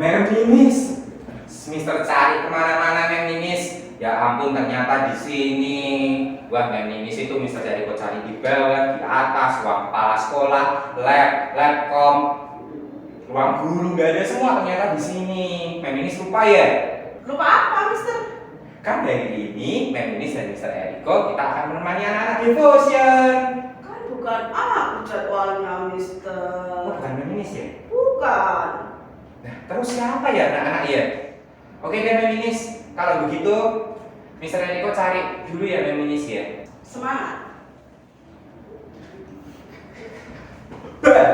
Mem Ninis, Mister cari kemana-mana Mem Ninis. Ya ampun, ternyata di sini. Wah, Mem Ninis itu Mister cari kok cari di bawah, di atas, ruang kepala sekolah, labkom, ruang guru, nggak ada semua ternyata di sini. Mem Ninis lupa ya? Lupa apa, Mister? Kan dari ini, Mem Ninis dan Mister Eriko kita akan menemani anak-anak devotion. Kan bukan aku jadwalnya, Mister. Oh, bukan Mem Ninis ya? Bukan. Nah, terus siapa ya anak-anak ya? Oke deh Mem Ninis, kalau begitu Mister Eriko cari dulu ya Mem Ninis ya. Semangat. Mister.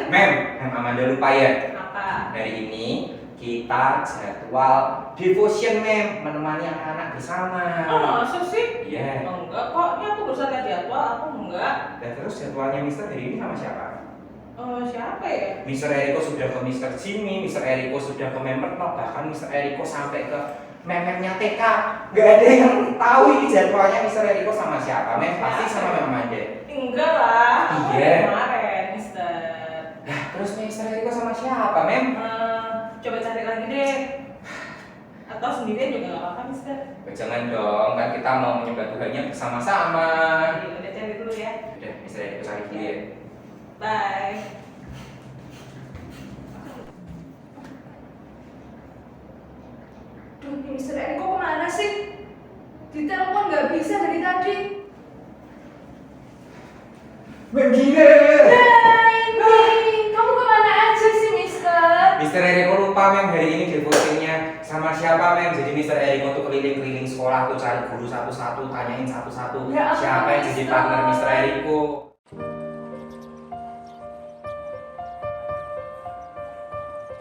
Mem Amanda lupa ya. Apa? Hari ini kita jadwal devotion Mem, menemani anak-anak bersama. Oh, masa sih? Iya. Enggak kok, ini aku barusan lihat jadwal, aku enggak. Dan terus jadwalnya Mister hari ini sama siapa? Siapa ya? Mister Eriko sudah ke Mister Jimmy, Mister Eriko sudah ke Member Nok, bahkan Mister Eriko sampai ke mememnya TK. Gak ada yang tahu ini jadwalnya Mister Eriko sama siapa. Mem pasti sama Mem Amanda. Enggak lah, aku Iya. kemarin, Mister. Nah, terus Mister Eriko sama siapa, Mem? Coba cari lagi deh. Atau sendirian juga nggak apa-apa, Mister. Jangan dong, kan kita mau menyembah Tuhannya bersama-sama. Udah cari dulu ya. Udah, Mister Eriko cari dulu ya. Bye. Duh, Mister Eriko kemana sih? Ditelepon nggak bisa dari tadi. Mem Gina! Kamu kemana aja sih, Mister? Mister Eriko lupa Mem hari ini devotionnya sama siapa Mem. Jadi Mister Eriko tuh keliling-keliling sekolah tuh cari guru satu-satu, tanyain satu-satu Ya ampun, siapa yang jadi Mister. partner Mister Eriko.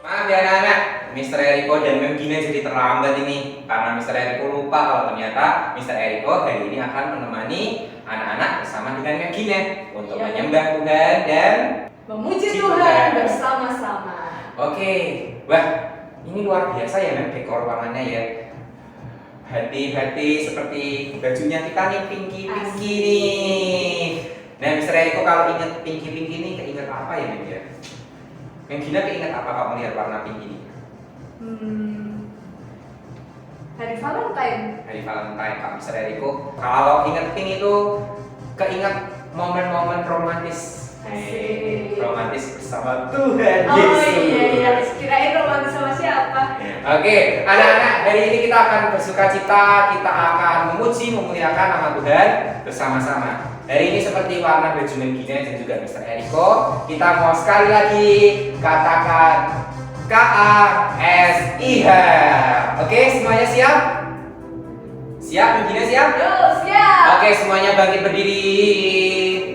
Maaf ya anak-anak, Mister Eriko dan Mem Gina jadi terlambat ini karena Mister Eriko lupa kalau ternyata Mister Eriko hari ini akan menemani anak-anak bersama dengan Mem Gina untuk Iya. menyembah Tuhan dan Memuji Puji Tuhan Tuhan. bersama-sama. oke. Wah, ini luar biasa ya Mem dekor ruangannya ya. Hati-hati seperti bajunya kita nih pinky-pinky nih. Nah, Mister Eriko kalau ingat pinky-pinky ini keinget apa ya Mem ya? Mem Gina keinget apa kalau melihat warna pink ini? Hari Valentine. Hari Valentine, Kak Mister Eriko. Kalau inget pink itu keinget momen-momen romantis. Asik. Romantis bersama Tuhan Oh Yesus. iya, kirain romantis sama siapa? Oke, anak-anak, hari ini kita akan bersuka cita, kita akan memuji, memuliakan nama Tuhan bersama-sama. Hari ini seperti warna baju Mem Gina dan juga Mister Eriko, kita mau sekali lagi katakan KASIH. Oke, semuanya siap? Siap, Mem Gina siap? Yuk, siap. Oke, semuanya bangkit berdiri.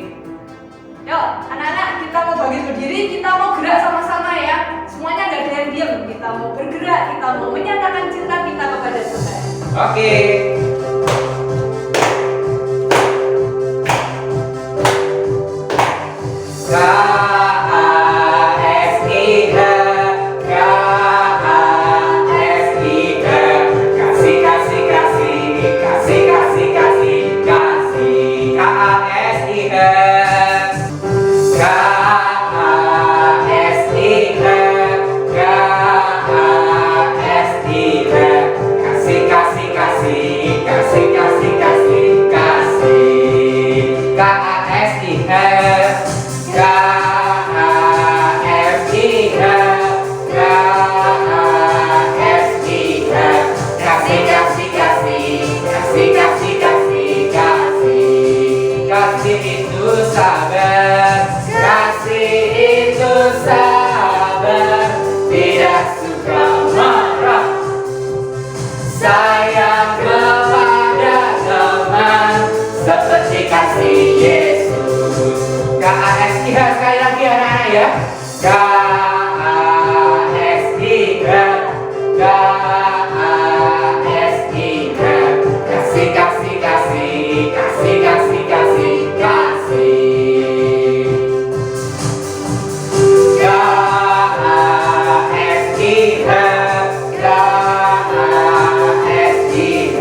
Yuk, anak-anak, kita mau bangkit berdiri, kita mau gerak sama-sama ya. Semuanya nggak ada yang diam. Kita mau bergerak, kita mau menyatakan cinta kita kepada Tuhan. Oke. KASIH, KASIH, kasih kasih kasih, kasih kasih kasih, kasih KASIH, KASIH, KASIH, kasih kasih kasih, kasih kasih kasih, kasih KASIH. Kasih itu sabar, tidak suka marah, sayang kepada teman, seperti kasih Yesus. KASIH sekali lagi anak-anak ya. KASIH, KASIH, kasih kasih kasih, kasih kasih kasih, kasih. KASIH, KASIH,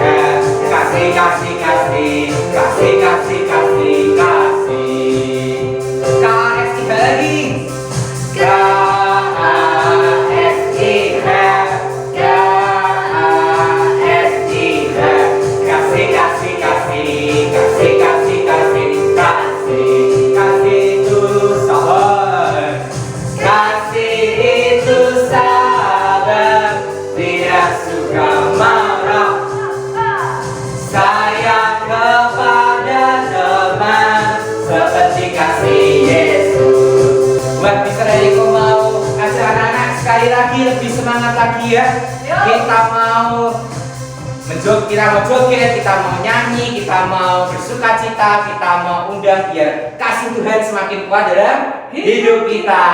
kasih kasih kasih, kasih kasih kasih, kasih. KASIH lagi. KASIH. lagi ya. Kita mau joget, kita mau nyanyi, kita mau bersuka cita, kita mau undang biar kasih Tuhan semakin kuat dalam hidup kita.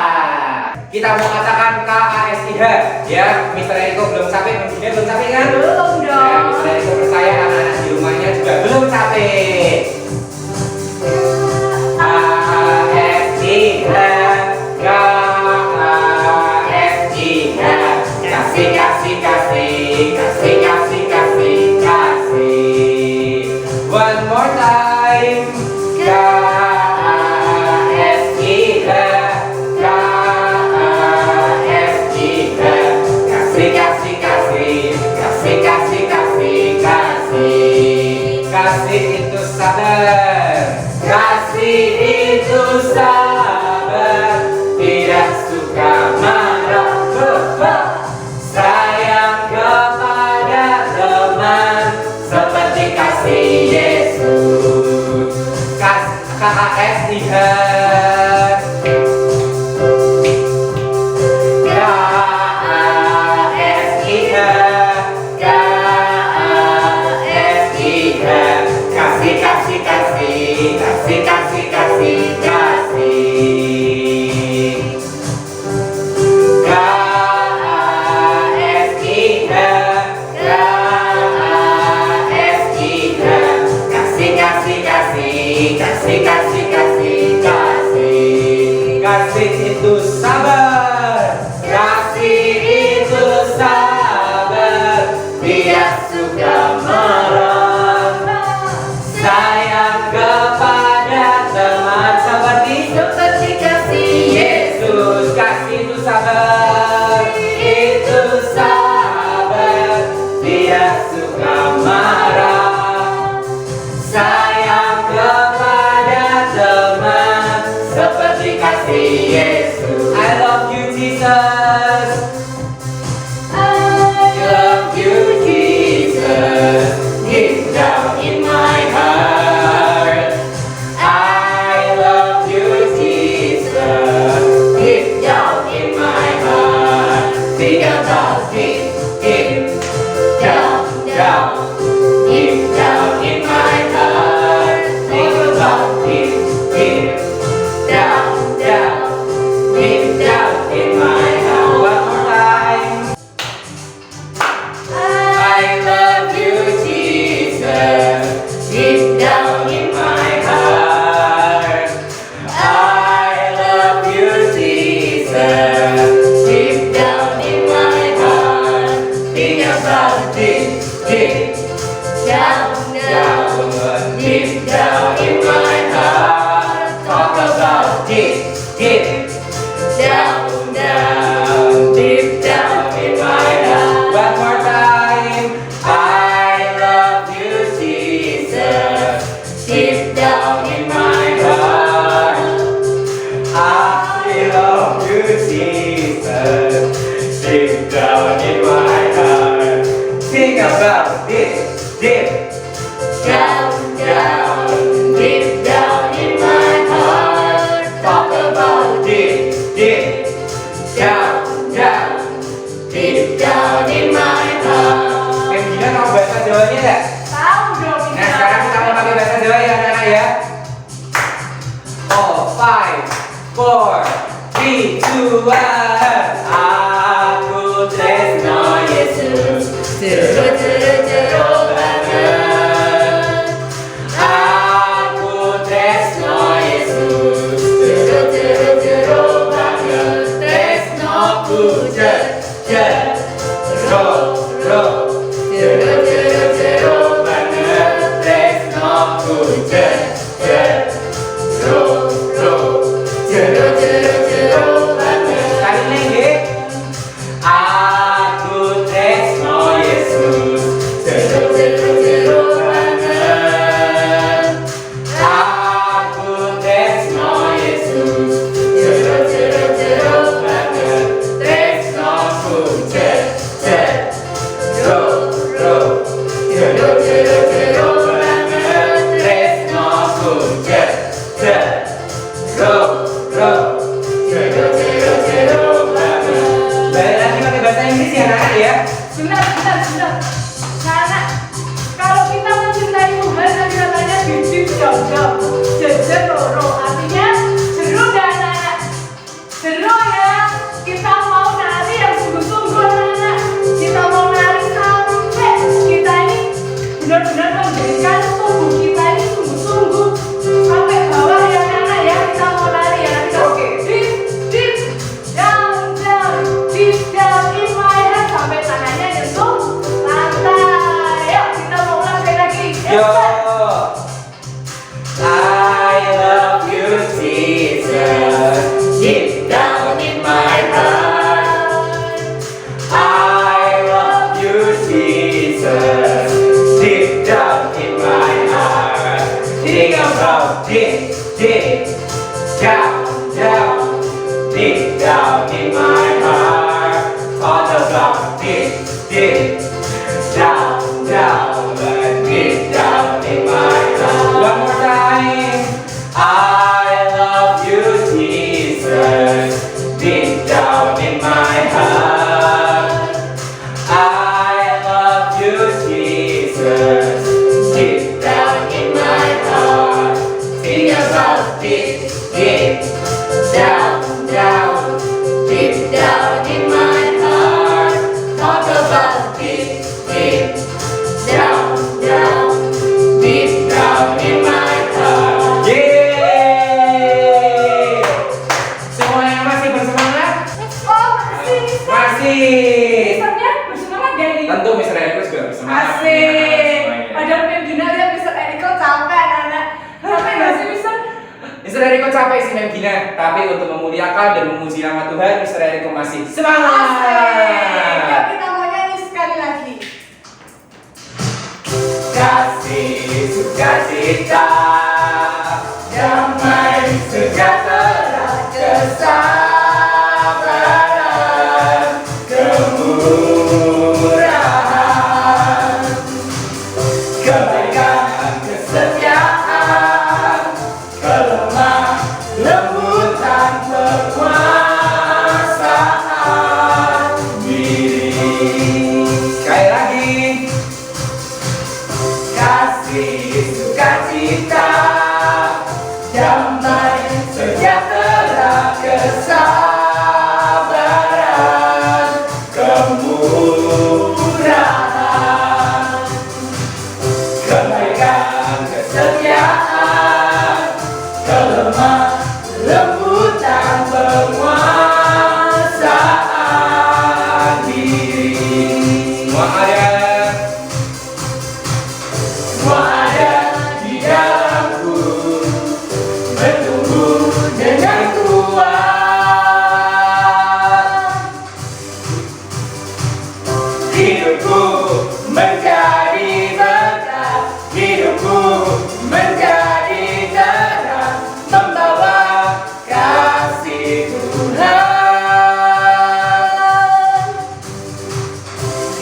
Kita mau katakan KASIH ya. Mr. Eriko belum capek, Bunda belum capek kan? Belum dong. Ya, Mr. Eriko percaya anak-anak di rumahnya juga belum capek. KASIH, KASIH, kasih kasih kasih kasih kasih kasih kasih. One more time. KASIH, KASIH, kasih kasih kasih kasih kasih kasih kasih. Kasih itu sabar, kasih itu sabar, tidak suka marah. Sayang kepada teman seperti kasih Yesus. KASIH, KASIH, KASIH, kasih kasih kasih kasih kasih kasih kasih. KASIH, KASIH, kasih kasih kasih kasih kasih kasih kasih. Kasih itu sabar, kasih itu sabar, tidak suka marah. Sayang kepada teman seperti kasih Yesus. Kasih itu sabar, itu sabar, tidak suka marah. Sayang kepada teman seperti kasih Yesus. I love you Jesus. I love you Jesus. Deep down in my heart. I love you Jesus. Deep down in my heart. Think about it. Deep down, down. Deep down in my heart. Think about it. Deep down, down. Deep down in my heart. One more time. I love you, Jesus, deep down in my heart. I love you, Jesus, deep down in my heart. Think about it, deep down, down, deep down in my heart. Talk about it, deep down, down, deep down in my heart. One more time. I love you, Jesus, deep down in my heart. I love you, Jesus, deep down in my heart. Think about this, deep down, down, deep down in my heart. Talk about it, deep down, down, deep down in my heart. Gina tahu bahasa Jawanya nggak? Tahu dong. Nah sekarang kita mau pakai bahasa Jawa ya anak-anak ya. Oh, 5, 4, 3, 2, 1. Aku tresno Yesus, jero banget. Aku tresno Yesus, jero banget. Tresnoku jero banget. Tresnoku jero banget. Sekali jodoh, jejeroro, artinya jeru dan anak-anak. Jeru ya, kita mau nari yang sungguh-sungguh anak-anak. Kita mau nari sampai kita ini benar-benar memberikan tubuh kita ini sungguh-sungguh sampai bawah ya anak-anak ya. Kita mau nari ya. Oke. Deep down deep down in my heart sampai tangannya nyentuh lantai. Yuk kita mau ulang sekali lagi. Yo, I love you Jesus, deep down in my heart. I love you Jesus, deep down in my heart. Think about deep down, deep down in my heart. Thought about deep down, deep down in my heart. One more time. I love you, Jesus, deep down in my heart. I love you, Jesus, deep down in my heart. Think about deep down, deep down in my heart. Talk about deep down, deep down in my heart. Yeay! Semuanya masih bersemangat? Oh masih bisa. Masih. Misternya bersemangat gak ini? Tentu Mr. Eriko juga bersemangat. Asik. Semuanya. Padahal pengen Gina lihat Mister Eriko capek anak-anak. Capek gak sih Mister? Mr. Eriko capek sih Mem Gina, tapi untuk memuliakan dan memuji nama Tuhan, Mr. Eriko masih semangat. Asik. Yuk kita mau nyanyi sekali lagi. Kasih sukacita, damai sejahtera, kesabaran, kemurahan, kebaikan, kesetiaan, kelemah lembutan, penguasaan diri. Sekali lagi. Kasih sukacita, damai sejahtera, kesabaran, kemurahan, kebaikan, kesetiaan, kelemah lembutan, penguasaan diri. Semua ada di dalamku, bertumbuh dengan kuat. Hidupku menjadi berkat, hidupku menjadi terang, membawa kasih Tuhan.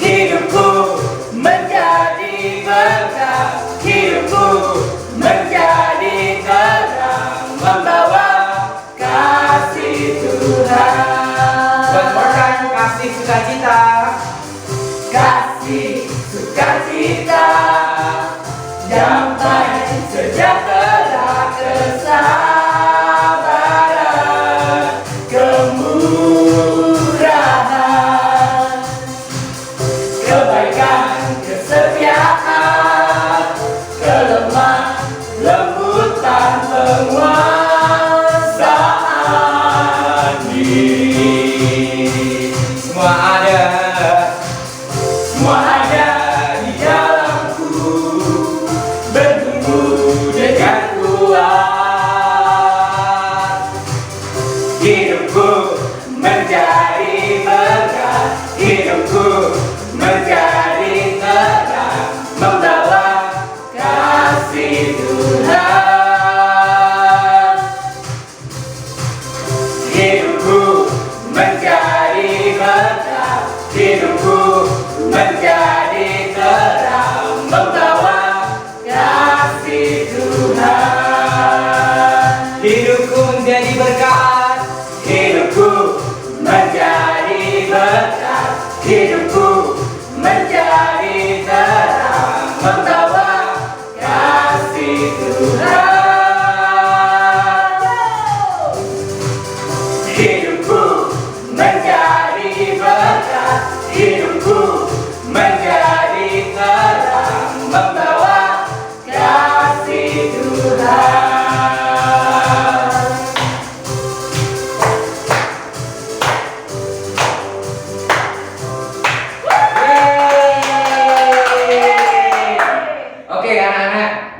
Hidupku menjadi berkat, hidupku menjadi terang, membawa kasih Tuhan. One more time, kasih sukacita, kasih sukacita, damai sejahtera, kesabaran, kemurahan, kebaikan, kesetiaan, kelemah lembutan, penguasaan diri. Semua ada di dalamku, bertumbuh dengan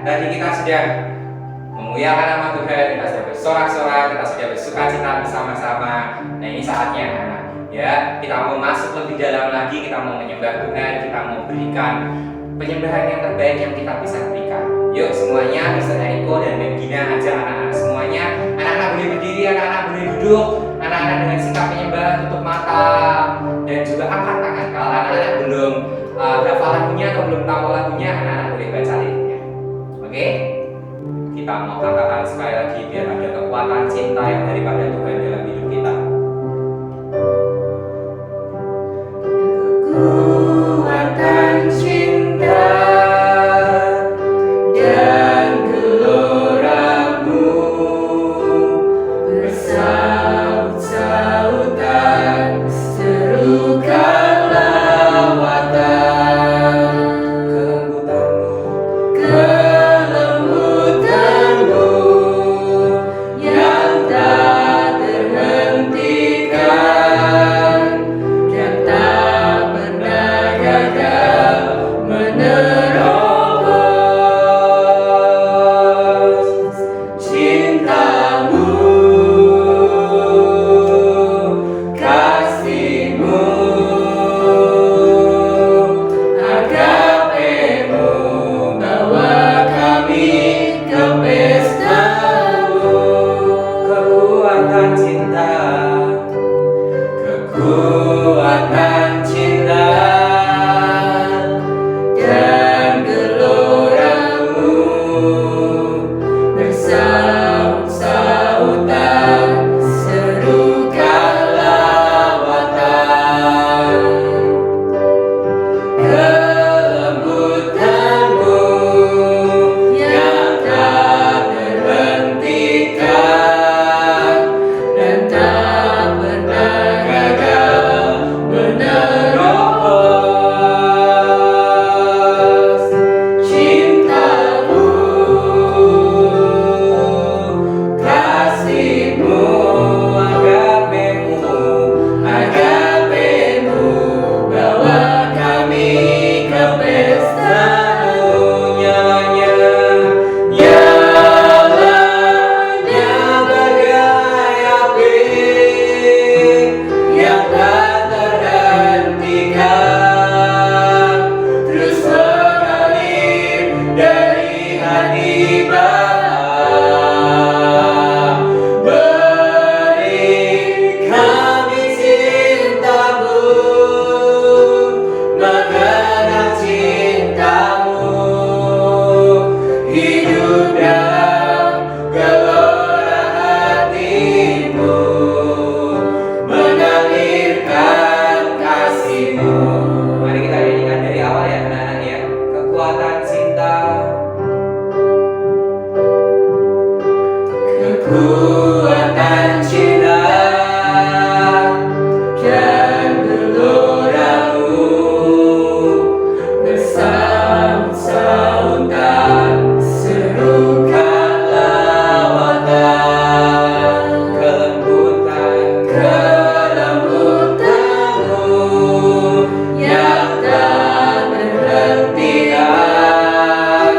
tadi kita sudah memuliakan nama Tuhan, kita sudah bersorak-sorak, kita sudah bersukacita bersama-sama. Nah ini saatnya anak-anak, ya kita mau masuk lebih dalam lagi, kita mau menyembah Tuhan, kita mau berikan penyembahan yang terbaik yang kita bisa berikan. Yuk semuanya, Mr. Eriko dan Mbak Gina ajak anak-anak semuanya. Anak-anak boleh berdiri, anak-anak boleh duduk. Anak-anak dengan sikap penyembahan tutup mata dan juga angkat tangan. Kalau anak-anak belum hafal lagunya atau belum tahu lagunya, anak-anak boleh baca liriknya. Oke? Kita mau katakan sekali lagi biar ada kekuatan cinta yang daripada Tuhan dalam hidup kita. Kekuatan cinta dan geloramu bersaut-sautan serukan lawatan. Kelembutanmu yang tak terhentikan dan tak pernah gagal menerobos. Cintamu, kasihmu, agapemu bawa kami ke pestamu. Kekuatan cinta, kekuatan cinta dan geloramu bersaut-sautan serukan lawatan. Kelembutanmu yang tak terhentikan dan tak pernah gagal menerobos. Cintamu, kasihmu, agapemu bawa kami ke pestamu. Nyalanya, nyalanya bagai api yang tak terhentikan, terus mengalir dari hati Bapa. Beri kami cintamu, mengenal cintamu, hidup dalam gelora hatimu, mengalirkan kasihmu. Mari kita nyanyikan dari awal ya anak-anak ya. Kekuatan cinta, kekuatan cinta dan geloramu bersaut-sautan serukan lawatan. Kelembutanmu yang tak terhentikan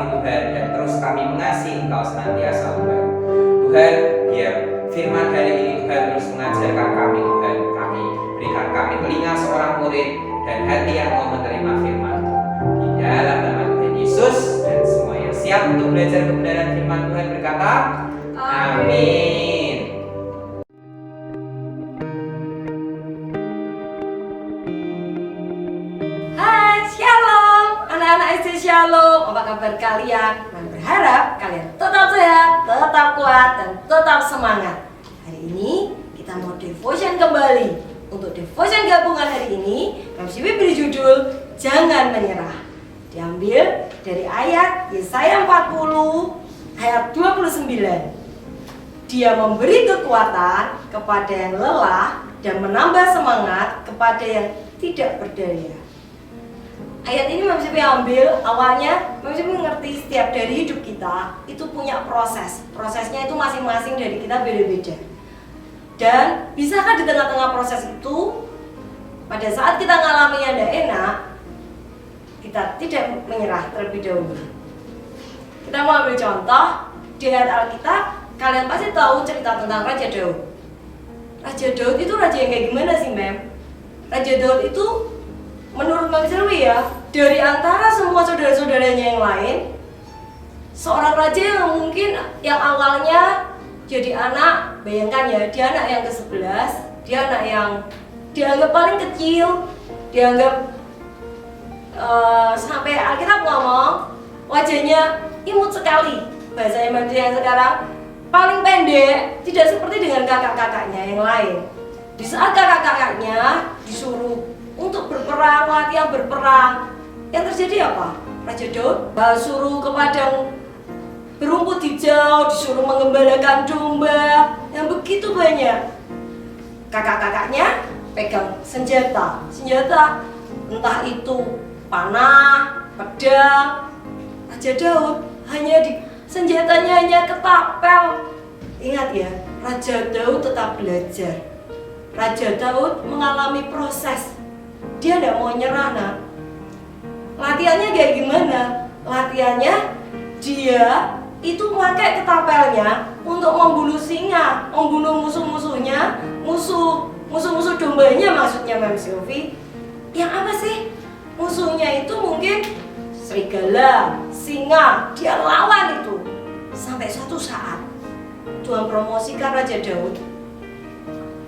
kami Tuhan, dan terus kami mengasihi Engkau senantiasa Tuhan. Tuhan, biar firman hari ini Tuhan terus mengajarkan kami Tuhan. Berikan kami telinga seorang murid dan hati yang mau menerima firman. Di dalam nama Tuhan Yesus, dan semua yang siap untuk belajar kebenaran firman Tuhan berkata, amin. Hai, Shalom, anak-anak SD Shalom. Apa kabar kalian? Kami berharap kalian tetap sehat, tetap kuat, dan tetap semangat. Hari ini kita mau devotion kembali. Untuk devotion gabungan hari ini, MCW beri judul Jangan Menyerah. Diambil dari ayat Yesaya 40 ayat 29. Dia memberi kekuatan kepada yang lelah dan menambah semangat kepada yang tidak berdaya. Ayat ini MCW ambil awalnya, MCW mengerti setiap dari hidup kita itu punya proses. Prosesnya itu masing-masing dari kita beda-beda. Dan bisakah di tengah-tengah proses itu, pada saat kita ngalami yang tidak enak, kita tidak menyerah terlebih dahulu. Kita mau ambil contoh di ayat Alkitab. Kalian pasti tahu cerita tentang Raja Daud. Raja Daud itu raja yang kayak gimana sih, Mem? Raja Daud itu menurut Mem Selwi ya, dari antara semua saudara-saudaranya yang lain, seorang raja yang mungkin yang awalnya jadi anak, bayangkan ya, dia anak yang ke-11, dia anak yang dianggap paling kecil, dianggap sampai Alkitab ngomong wajahnya imut sekali. Bahasa yang sekarang paling pendek, tidak seperti dengan kakak-kakaknya yang lain. Di saat kakak-kakaknya disuruh untuk berperang, latihan berperang, yang terjadi apa? Raja Daud suruh ke padang berumput hijau, disuruh mengembalakan domba yang begitu banyak. Kakak-kakaknya pegang senjata entah itu panah, pedang. Raja Daud senjatanya hanya ketapel. Ingat ya, Raja Daud tetap belajar. Raja Daud mengalami proses. Dia tidak mau nyerah, nak. Latihannya kayak gimana? Latihannya dia itu memakai ketapelnya untuk membunuh singa, membunuh musuh-musuhnya, musuh-musuh dombanya maksudnya, Mem Sylvie. Yang apa sih? Musuhnya itu mungkin serigala, singa, dia lawan itu. Sampai suatu saat Tuhan promosikan Raja Daud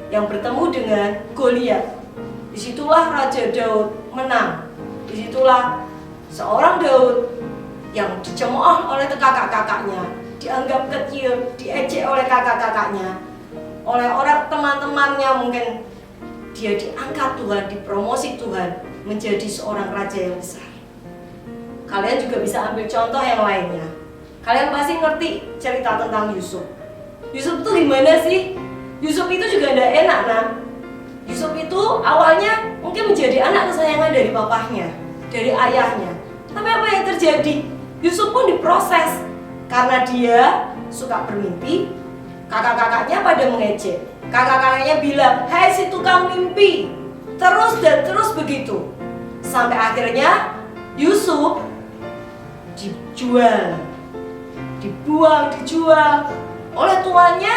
yang bertemu dengan Goliat. Disitulah Raja Daud menang. Disitulah seorang Daud yang dicemooh oleh kakak-kakaknya, dianggap kecil, diejek oleh kakak-kakaknya, oleh orang teman-temannya, mungkin dia diangkat Tuhan, dipromosi Tuhan menjadi seorang raja yang besar. Kalian juga bisa ambil contoh yang lainnya. Kalian pasti ngerti cerita tentang Yusuf. Yusuf itu gimana sih? Yusuf itu juga tidak enak, nah. Yusuf itu awalnya mungkin menjadi anak kesayangan dari papahnya, dari ayahnya. Tapi apa yang terjadi? Yusuf pun diproses karena dia suka bermimpi. Kakak-kakaknya pada mengejek. Kakak-kakaknya bilang, "Hai si tukang mimpi." Terus dan terus begitu. Sampai akhirnya Yusuf dijual, dijual oleh tuannya,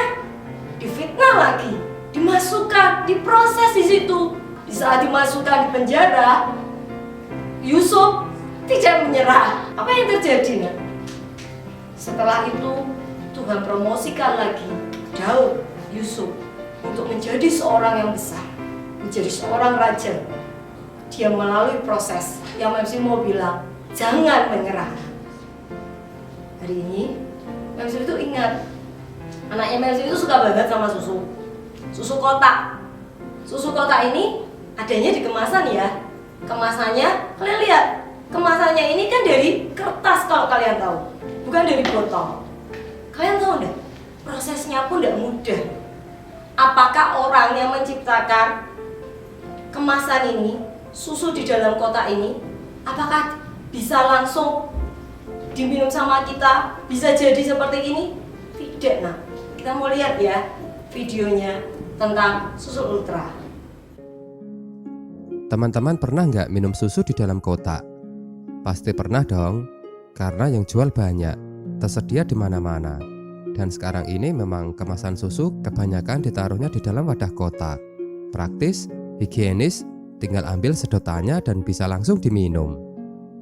difitnah lagi, dimasukkan, diproses di situ. Di saat dimasukkan di penjara, Yusuf tidak menyerah. Apa yang terjadi? Setelah itu Tuhan promosikan lagi Daud, Yusuf untuk menjadi seorang yang besar, menjadi seorang raja. Dia melalui proses yang Memsi mau bilang, jangan menyerah. Hari ini Memsi itu ingat, anaknya Memsi itu suka banget sama susu kotak. Susu kotak ini adanya di kemasan ya. Kemasannya, kalian lihat, kemasannya ini kan dari kertas kalau kalian tahu, bukan dari botol. Kalian tahu enggak? Prosesnya pun tidak mudah. Apakah orang yang menciptakan kemasan ini, susu di dalam kotak ini, apakah bisa langsung diminum sama kita, bisa jadi seperti ini? Tidak, nah. Kita mau lihat ya videonya tentang susu ultra. Teman-teman pernah nggak minum susu di dalam kotak? Pasti pernah dong. karena yang jual banyak, tersedia di mana-mana. Dan sekarang ini memang kemasan susu kebanyakan ditaruhnya di dalam wadah kotak. Praktis, higienis, tinggal ambil sedotannya dan bisa langsung diminum.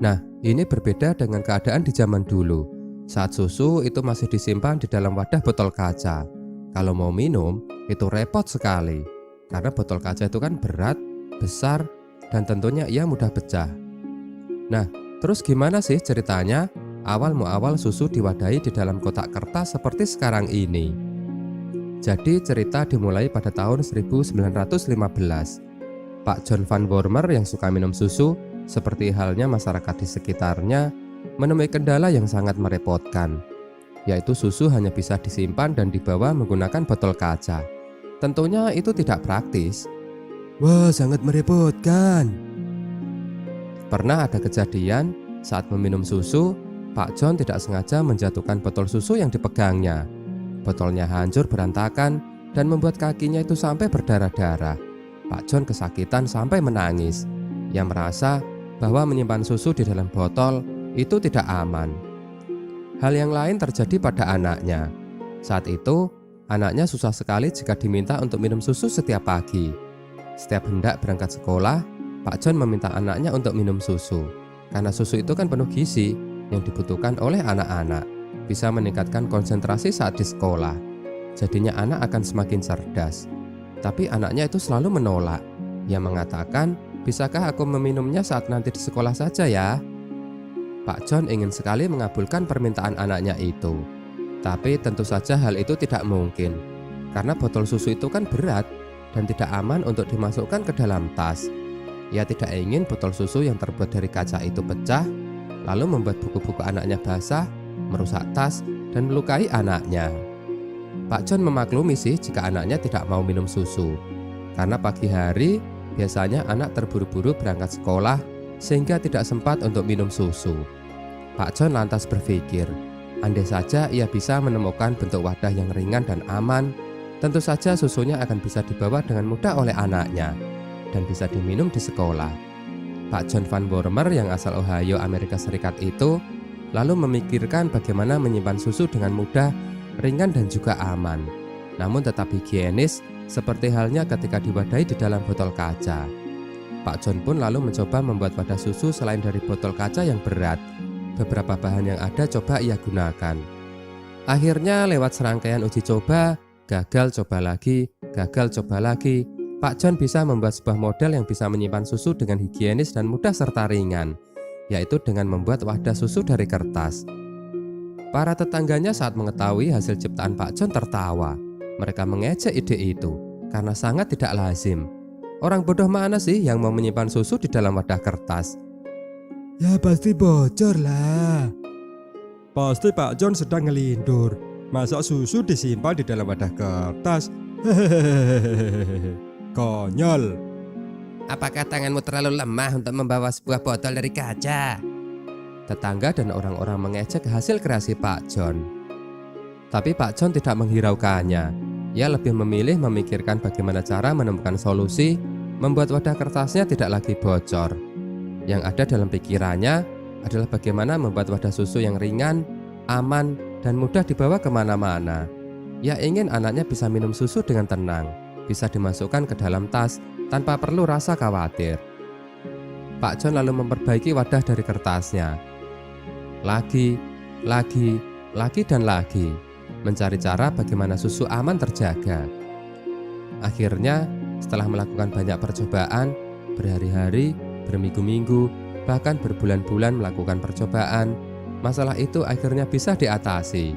Nah, ini berbeda dengan keadaan di zaman dulu. Saat susu itu masih disimpan di dalam wadah botol kaca. Kalau mau minum, itu repot sekali. Karena botol kaca itu kan berat, besar, dan tentunya ia mudah pecah. Nah, terus gimana sih ceritanya awal susu diwadahi di dalam kotak kertas seperti sekarang ini? Jadi cerita dimulai pada tahun 1915. Pak John Van Wormer yang suka minum susu, seperti halnya masyarakat di sekitarnya, menemui kendala yang sangat merepotkan, yaitu susu hanya bisa disimpan dan dibawa menggunakan botol kaca. Tentunya itu tidak praktis. Wah, sangat merepotkan. Pernah ada kejadian saat meminum susu, Pak John tidak sengaja menjatuhkan botol susu yang dipegangnya. Botolnya hancur berantakan dan membuat kakinya itu sampai berdarah-darah. Pak John kesakitan sampai menangis. Ia merasa bahwa menyimpan susu di dalam botol itu tidak aman. Hal yang lain terjadi pada anaknya. Saat itu, anaknya susah sekali jika diminta untuk minum susu setiap pagi. Setiap hendak berangkat sekolah, Pak John meminta anaknya untuk minum susu. Karena susu itu kan penuh gizi yang dibutuhkan oleh anak-anak. Bisa meningkatkan konsentrasi saat di sekolah. Jadinya anak akan semakin cerdas. Tapi anaknya itu selalu menolak. Ia mengatakan, "Bisakah aku meminumnya saat nanti di sekolah saja ya?" Pak John ingin sekali mengabulkan permintaan anaknya itu. Tapi tentu saja hal itu tidak mungkin. Karena botol susu itu kan berat dan tidak aman untuk dimasukkan ke dalam tas. Ia tidak ingin botol susu yang terbuat dari kaca itu pecah, lalu membuat buku-buku anaknya basah, merusak tas, dan melukai anaknya. Pak John memaklumi sih jika anaknya tidak mau minum susu. Karena pagi hari biasanya anak terburu-buru berangkat sekolah sehingga tidak sempat untuk minum susu. Pak John lantas berpikir, andai saja ia bisa menemukan bentuk wadah yang ringan dan aman, tentu saja susunya akan bisa dibawa dengan mudah oleh anaknya dan bisa diminum di sekolah. Pak John Van Wormer yang asal Ohio, Amerika Serikat itu lalu memikirkan bagaimana menyimpan susu dengan mudah, ringan dan juga aman, namun tetap higienis seperti halnya ketika diwadahi di dalam botol kaca. Pak John pun lalu mencoba membuat wadah susu selain dari botol kaca yang berat. Beberapa bahan yang ada coba ia gunakan. Akhirnya lewat serangkaian uji coba, gagal coba lagi, Pak John bisa membuat sebuah model yang bisa menyimpan susu dengan higienis dan mudah serta ringan, yaitu dengan membuat wadah susu dari kertas. Para tetangganya saat mengetahui hasil ciptaan Pak John tertawa. Mereka mengejek ide itu karena sangat tidak lazim. Orang bodoh mana sih yang mau menyimpan susu di dalam wadah kertas? Ya pasti bocor lah. Pasti Pak John sedang ngelindur. Masa susu disimpan di dalam wadah kertas? Hehehe. Konyol. Apakah tanganmu terlalu lemah untuk membawa sebuah botol dari kaca? Tetangga dan orang-orang mengejek hasil kreasi Pak John. Tapi Pak John tidak menghiraukannya. Ia lebih memilih memikirkan bagaimana cara menemukan solusi membuat wadah kertasnya tidak lagi bocor. Yang ada dalam pikirannya adalah bagaimana membuat wadah susu yang ringan, aman, dan mudah dibawa kemana-mana. Ia ingin anaknya bisa minum susu dengan tenang, bisa dimasukkan ke dalam tas tanpa perlu rasa khawatir. Pak John lalu memperbaiki wadah dari kertasnya. Lagi, dan lagi, mencari cara bagaimana susu aman terjaga. Akhirnya, setelah melakukan banyak percobaan, berhari-hari, berminggu-minggu, bahkan berbulan-bulan melakukan percobaan, masalah itu akhirnya bisa diatasi.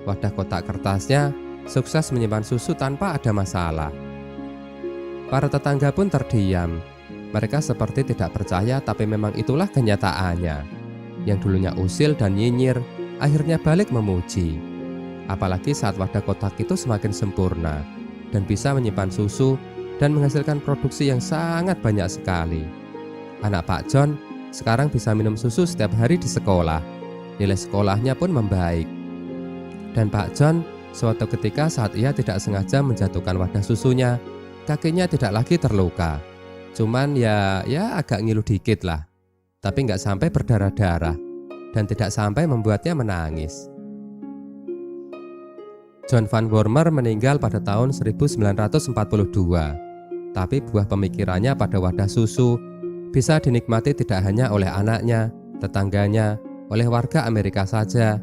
Wadah kotak kertasnya sukses menyimpan susu tanpa ada masalah. Para tetangga pun terdiam. Mereka seperti tidak percaya, tapi memang itulah kenyataannya. Yang dulunya usil dan nyinyir, akhirnya balik memuji. Apalagi saat wadah kotak itu semakin sempurna dan bisa menyimpan susu dan menghasilkan produksi yang sangat banyak sekali. Anak Pak John sekarang bisa minum susu setiap hari di sekolah. Nilai sekolahnya pun membaik. Dan Pak John suatu ketika saat ia tidak sengaja menjatuhkan wadah susunya, kakinya tidak lagi terluka. Cuman ya agak ngilu dikit lah. Tapi nggak sampai berdarah-darah. dan tidak sampai membuatnya menangis. John Van Wormer meninggal pada tahun 1942, tapi buah pemikirannya pada wadah susu bisa dinikmati tidak hanya oleh anaknya, tetangganya, oleh warga Amerika saja,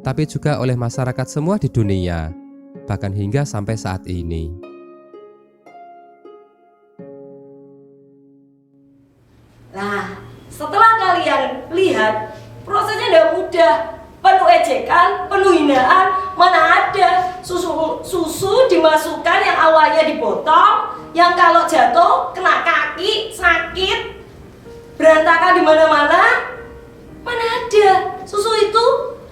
tapi juga oleh masyarakat semua di dunia, bahkan hingga sampai saat ini. Nah, setelah kalian lihat, prosesnya tidak mudah, penuh ejekan, penuh hinaan. Mana ada susu dimasukkan yang awalnya dipotong, yang kalau jatuh kena kaki sakit, berantakan di mana-mana. Mana ada susu itu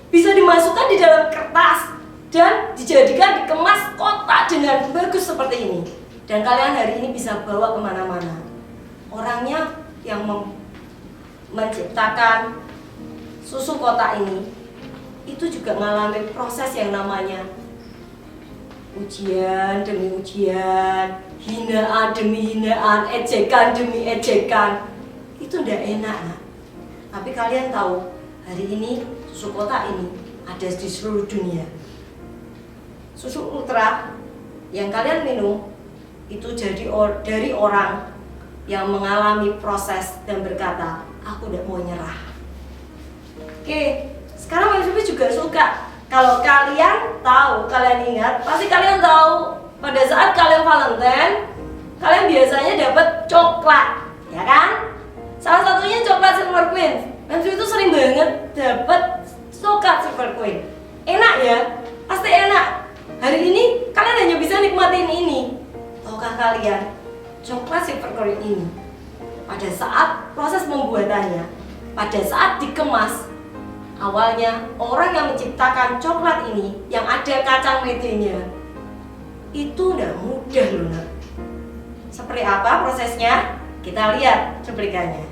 bisa dimasukkan di dalam kertas dan dijadikan dikemas kotak dengan bagus seperti ini. Dan kalian hari ini bisa bawa kemana-mana. Orangnya yang menciptakan susu kotak ini itu juga mengalami proses yang namanya ujian demi ujian, hinaan demi hinaan, ejekan demi ejekan. Itu tidak enak, nah. Tapi kalian tahu, hari ini susu kotak ini ada di seluruh dunia. Susu ultra yang kalian minum itu dari orang yang mengalami proses dan berkata, aku tidak mau nyerah. Oke, sekarang Mas juga suka. Kalau kalian tahu, kalian ingat, pasti kalian tahu pada saat kalian Valentine, kalian biasanya dapat coklat, ya kan? Salah satunya coklat Silver Queen. Mas itu sering banget dapat coklat Silver Queen. Enak ya? Pasti enak. Hari ini kalian hanya bisa nikmatin ini. Tahukah kalian, coklat Silver Queen ini pada saat proses pembuatannya, pada saat dikemas, awalnya orang yang menciptakan coklat ini yang ada kacang metenya itu udah mudah loh, nak. Seperti apa prosesnya? Kita lihat cuplikannya.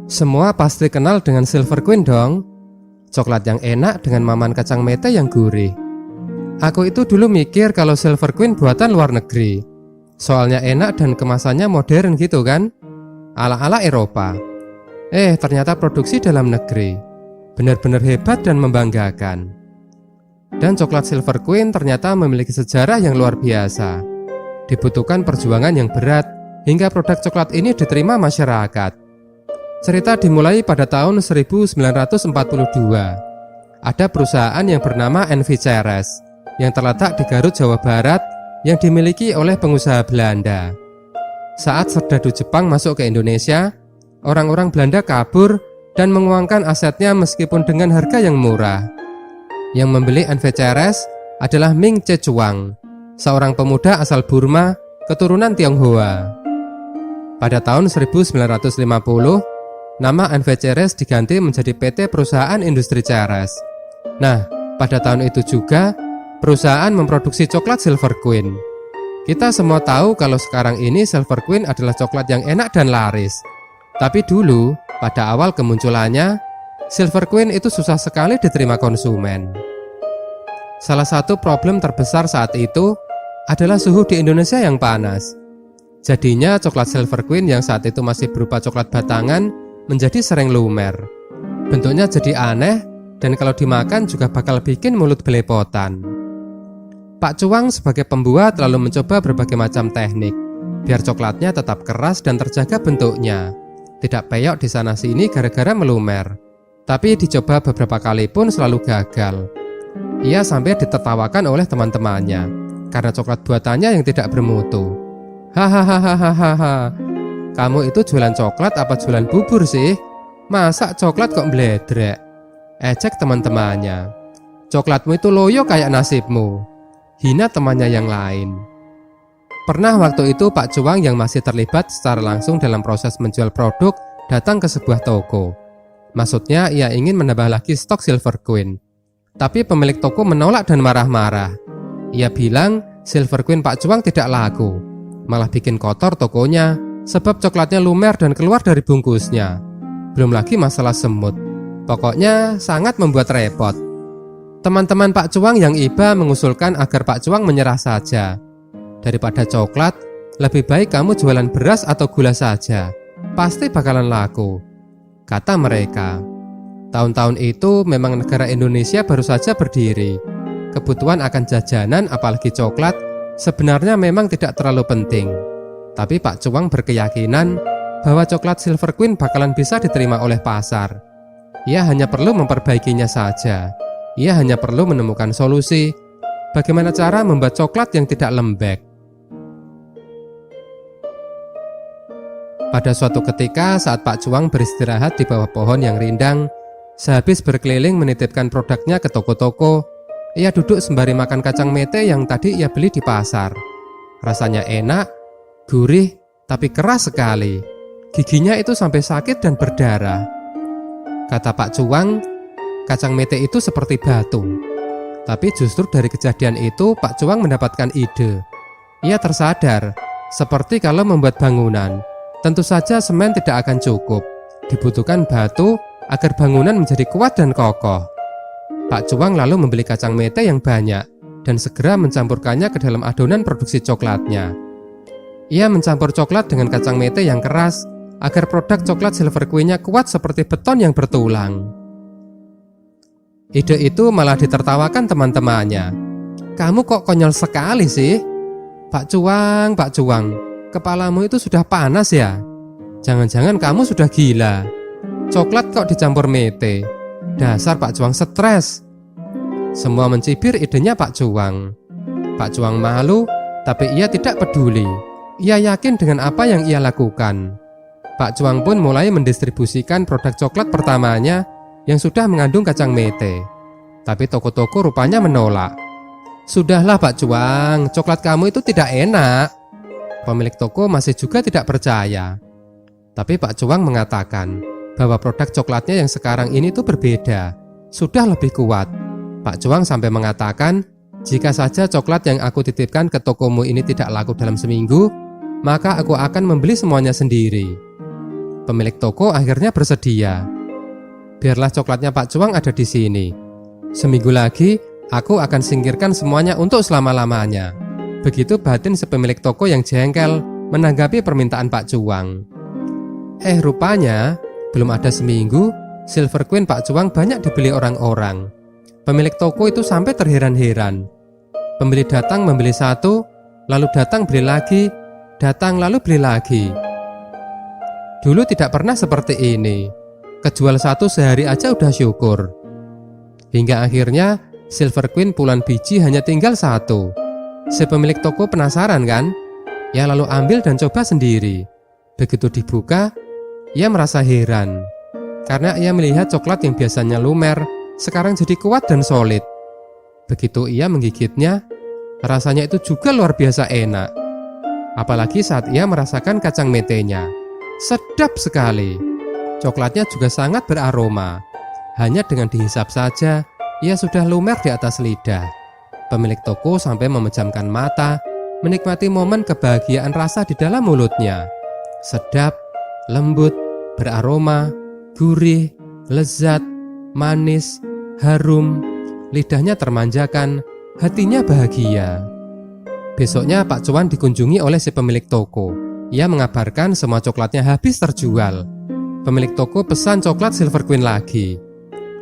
Semua pasti kenal dengan Silver Queen dong. Coklat yang enak dengan maman kacang mete yang gurih. Aku itu dulu mikir kalau Silver Queen buatan luar negeri. Soalnya enak dan kemasannya modern gitu kan, ala-ala Eropa. Ternyata produksi dalam negeri. Benar-benar hebat dan membanggakan. Dan coklat Silver Queen ternyata memiliki sejarah yang luar biasa. Dibutuhkan perjuangan yang berat hingga produk coklat ini diterima masyarakat. Cerita dimulai pada tahun 1942. Ada perusahaan yang bernama NV Ceres yang terletak di Garut, Jawa Barat yang dimiliki oleh pengusaha Belanda. Saat serdadu Jepang masuk ke Indonesia, orang-orang Belanda kabur dan menguangkan asetnya meskipun dengan harga yang murah. Yang membeli NV Ceres adalah Ming Chechuang, seorang pemuda asal Burma, keturunan Tionghoa. Pada tahun 1950, nama NV Ceres diganti menjadi PT Perusahaan Industri Ceres. Nah, pada tahun itu juga perusahaan memproduksi coklat Silver Queen. Kita semua tahu kalau sekarang ini Silver Queen adalah coklat yang enak dan laris. Tapi dulu, pada awal kemunculannya, Silver Queen itu susah sekali diterima konsumen. Salah satu problem terbesar saat itu adalah suhu di Indonesia yang panas. Jadinya coklat Silver Queen yang saat itu masih berupa coklat batangan menjadi sering lumer. Bentuknya jadi aneh dan kalau dimakan juga bakal bikin mulut belepotan. Pak Cuang sebagai pembuat lalu mencoba berbagai macam teknik biar coklatnya tetap keras dan terjaga bentuknya, tidak peyok di sana sini gara-gara melumer. Tapi dicoba beberapa kali pun selalu gagal. Ia sampai ditertawakan oleh teman-temannya karena coklat buatannya yang tidak bermutu. Hahaha, kamu itu jualan coklat apa jualan bubur sih? Masa coklat kok bledrek? Ejek teman-temannya. Coklatmu itu loyo kayak nasibmu. Hina temannya yang lain. Pernah waktu itu Pak Cuang yang masih terlibat secara langsung dalam proses menjual produk datang ke sebuah toko. Maksudnya ia ingin menambah lagi stok Silver Queen. Tapi pemilik toko menolak dan marah-marah. Ia bilang Silver Queen Pak Cuang tidak laku, malah bikin kotor tokonya sebab coklatnya lumer dan keluar dari bungkusnya. Belum lagi masalah semut. Pokoknya sangat membuat repot. Teman-teman Pak Cuang yang iba mengusulkan agar Pak Cuang menyerah saja. Daripada coklat, Lebih baik kamu jualan beras atau gula saja, pasti bakalan laku, kata mereka. Tahun-tahun itu memang negara Indonesia baru saja berdiri. Kebutuhan akan jajanan apalagi coklat sebenarnya memang tidak terlalu penting. Tapi Pak Cuang berkeyakinan bahwa coklat Silver Queen bakalan bisa diterima oleh pasar. Ia hanya perlu memperbaikinya saja. Ia hanya perlu menemukan solusi bagaimana cara membuat coklat yang tidak lembek. Pada suatu ketika saat Pak Cuang beristirahat di bawah pohon yang rindang, sehabis berkeliling menitipkan produknya ke toko-toko, ia duduk sembari makan kacang mete yang tadi ia beli di pasar. Rasanya enak, gurih, tapi keras sekali. Giginya itu sampai sakit dan berdarah. Kata Pak Cuang, kacang mete itu seperti batu. Tapi justru dari kejadian itu Pak Cuang mendapatkan ide. Ia tersadar, seperti kalau membuat bangunan, tentu saja semen tidak akan cukup. Dibutuhkan batu agar bangunan menjadi kuat dan kokoh. Pak Cuang lalu membeli kacang mete yang banyak dan segera mencampurkannya ke dalam adonan produksi coklatnya. Ia mencampur coklat dengan kacang mete yang keras agar produk coklat Silver Queen-nya kuat seperti beton yang bertulang. Ide itu malah ditertawakan teman-temannya. Kamu kok konyol sekali sih? Pak Cuang, kepalamu itu sudah panas ya? Jangan-jangan kamu sudah gila. Coklat kok dicampur mete? Dasar Pak Cuang stres. Semua mencibir idenya Pak Cuang. Pak Cuang malu, tapi ia tidak peduli. Ia yakin dengan apa yang ia lakukan. Pak Cuang pun mulai mendistribusikan produk coklat pertamanya yang sudah mengandung kacang mete. Tapi toko-toko rupanya menolak. Sudahlah Pak Cuang, coklat kamu itu tidak enak. Pemilik toko masih juga tidak percaya. Tapi Pak Cuang mengatakan bahwa produk coklatnya yang sekarang ini tuh berbeda, sudah lebih kuat. Pak Cuang sampai mengatakan, jika saja coklat yang aku titipkan ke tokomu ini tidak laku dalam seminggu, maka aku akan membeli semuanya sendiri. Pemilik toko akhirnya bersedia. Biarlah coklatnya Pak Cuang ada di sini. Seminggu lagi, aku akan singkirkan semuanya untuk selama-lamanya. Begitu batin si pemilik toko yang jengkel menanggapi permintaan Pak Cuang. Rupanya, belum ada seminggu, Silver Queen Pak Cuang banyak dibeli orang-orang. Pemilik toko itu sampai terheran-heran. Pembeli datang membeli satu, lalu datang beli lagi, datang lalu beli lagi. Dulu tidak pernah seperti ini. Kejual satu sehari aja udah syukur. Hingga akhirnya Silver Queen puluhan biji hanya tinggal satu. Si pemilik toko penasaran kan? Ya lalu ambil dan coba sendiri. Begitu dibuka, ia merasa heran. Karena ia melihat coklat yang biasanya lumer, sekarang jadi kuat dan solid. Begitu ia menggigitnya, rasanya itu juga luar biasa enak. Apalagi saat ia merasakan kacang metenya. Sedap sekali. Coklatnya juga sangat beraroma. Hanya dengan dihisap saja, ia sudah lumer di atas lidah. Pemilik toko sampai memejamkan mata, menikmati momen kebahagiaan rasa di dalam mulutnya. Sedap, lembut, beraroma, gurih, lezat, manis, harum. Lidahnya termanjakan, hatinya bahagia. Besoknya Pak Cuan dikunjungi oleh si pemilik toko. Ia mengabarkan semua coklatnya habis terjual. Pemilik toko pesan coklat Silver Queen lagi.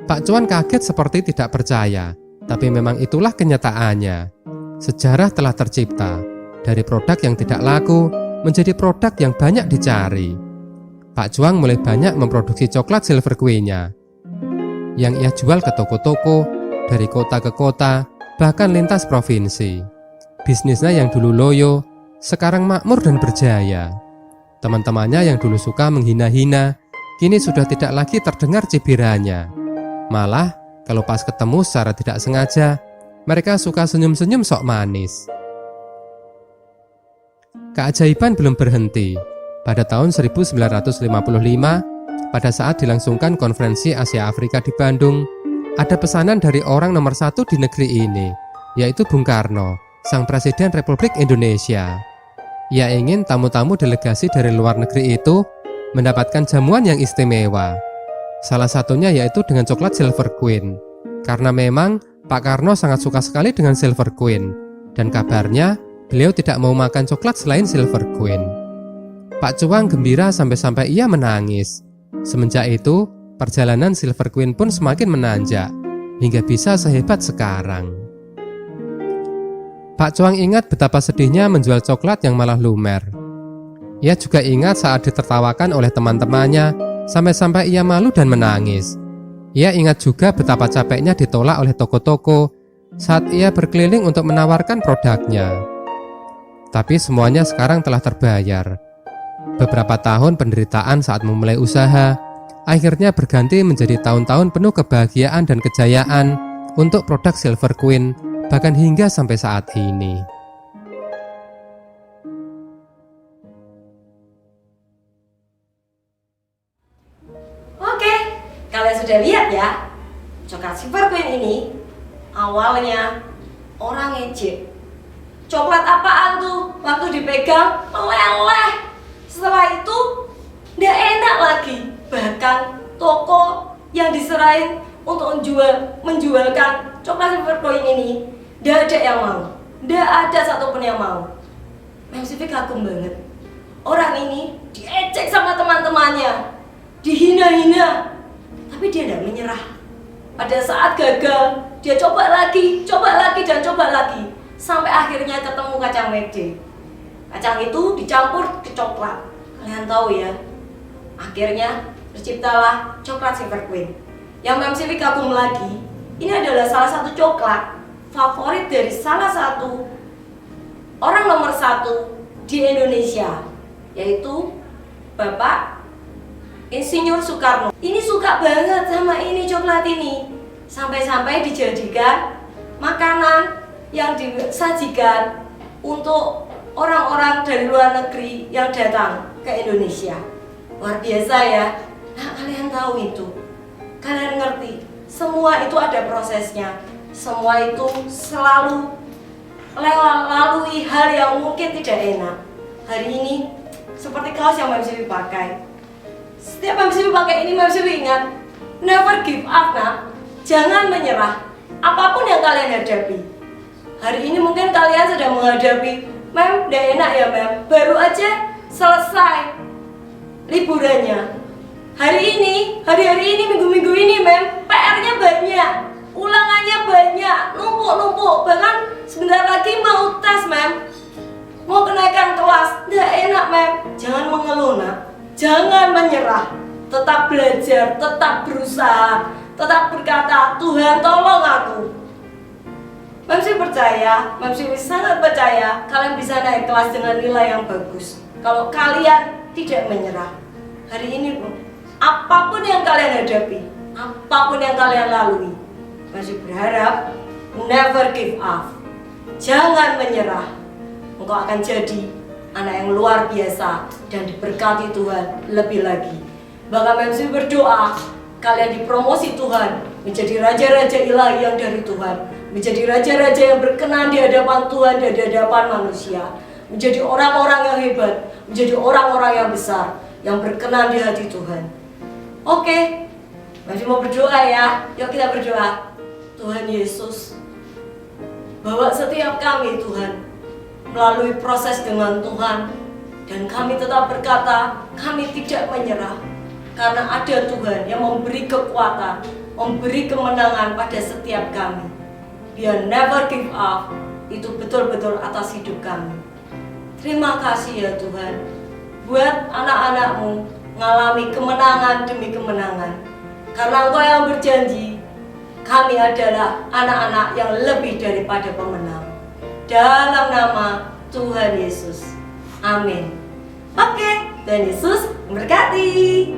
Pak Cuan kaget seperti tidak percaya, tapi memang itulah kenyataannya. Sejarah telah tercipta. Dari produk yang tidak laku menjadi produk yang banyak dicari. Pak Cuan mulai banyak memproduksi coklat Silver Queen-nya, yang ia jual ke toko-toko, dari kota ke kota, bahkan lintas provinsi. Bisnisnya yang dulu loyo, sekarang makmur dan berjaya. Teman-temannya yang dulu suka menghina-hina, kini sudah tidak lagi terdengar cibirannya. Malah, kalau pas ketemu secara tidak sengaja, mereka suka senyum-senyum sok manis. Keajaiban belum berhenti. Pada tahun 1955, pada saat dilangsungkan konferensi Asia Afrika di Bandung, ada pesanan dari orang nomor satu di negeri ini, yaitu Bung Karno, sang Presiden Republik Indonesia. Ia ingin tamu-tamu delegasi dari luar negeri itu mendapatkan jamuan yang istimewa. Salah satunya yaitu dengan coklat Silver Queen. Karena memang Pak Karno sangat suka sekali dengan Silver Queen. Dan kabarnya beliau tidak mau makan coklat selain Silver Queen. Pak Cuang gembira sampai-sampai ia menangis. Semenjak itu, perjalanan Silver Queen pun semakin menanjak, hingga bisa sehebat sekarang. Pak Cuang ingat betapa sedihnya menjual coklat yang malah lumer. Ia juga ingat saat ditertawakan oleh teman-temannya, sampai-sampai ia malu dan menangis. Ia ingat juga betapa capeknya ditolak oleh toko-toko saat ia berkeliling untuk menawarkan produknya. Tapi semuanya sekarang telah terbayar. Beberapa tahun penderitaan saat memulai usaha akhirnya berganti menjadi tahun-tahun penuh kebahagiaan dan kejayaan untuk produk Silver Queen, bahkan hingga sampai saat ini. Oke, kalian sudah lihat ya, coklat Silver Queen ini awalnya orang ngejek. Coklat apaan tuh? Waktu dipegang meleleh. Setelah itu nggak enak lagi. Bahkan toko yang diserahin untuk menjualkan coklat Silver Queen ini nggak ada yang mau. Nggak ada satupun yang mau. MCV kagum banget. Orang ini diejek sama teman-temannya, dihina-hina, tapi dia tidak menyerah. Pada saat gagal, dia coba lagi, dan coba lagi, sampai akhirnya ketemu kacang mede. Kacang itu dicampur ke coklat. Kalian tahu ya, akhirnya terciptalah coklat Silver Queen. Yang MCV kagum lagi, ini adalah salah satu coklat favorit dari salah satu orang nomor 1 di Indonesia, yaitu Bapak Insinyur Soekarno. Ini suka banget sama ini coklat ini, sampai-sampai dijadikan makanan yang disajikan untuk orang-orang dari luar negeri yang datang ke Indonesia. Luar biasa ya. Nah, kalian tahu itu, kalian ngerti, semua itu ada prosesnya. Semua itu selalu lalui hal yang mungkin tidak enak. Hari ini seperti kaos yang MCV pakai. Setiap MCV pakai ini, MCV ingat, never give up, nak. Jangan menyerah, apapun yang kalian hadapi. Hari ini mungkin kalian sedang menghadapi, Mem, udah enak ya Mem, baru aja selesai liburannya. Hari ini, minggu-minggu ini Mem, PR-nya banyak, ulangannya banyak, numpuk-numpuk. Bahkan sebentar lagi mau tes Mem, mau kenaikan kelas, udah enak Mem. Jangan mengeluh nak, jangan menyerah, tetap belajar, tetap berusaha, tetap berkata, Tuhan tolong aku. MCV percaya, MCV sangat percaya kalian bisa naik kelas dengan nilai yang bagus kalau kalian tidak menyerah. Hari ini apapun yang kalian hadapi, apapun yang kalian lalui, masih berharap, never give up. Jangan menyerah. Engkau akan jadi anak yang luar biasa dan diberkati Tuhan lebih lagi. Bahkan MCV berdoa, kalian dipromosi Tuhan menjadi raja-raja ilahi yang dari Tuhan, menjadi raja-raja yang berkenan di hadapan Tuhan dan di hadapan manusia, menjadi orang-orang yang hebat, menjadi orang-orang yang besar, yang berkenan di hati Tuhan. Oke, masih mau berdoa ya? Yuk kita berdoa. Tuhan Yesus, bawa setiap kami Tuhan melalui proses dengan Tuhan, dan kami tetap berkata, kami tidak menyerah, karena ada Tuhan yang memberi kekuatan, memberi kemenangan pada setiap kami. Biar never give up, itu betul-betul atas hidup kami. Terima kasih ya Tuhan, buat anak-anak-Mu mengalami kemenangan demi kemenangan. Karena Engkau yang berjanji, kami adalah anak-anak yang lebih daripada pemenang. Dalam nama Tuhan Yesus, amin. Oke, Tuhan Yesus memberkati.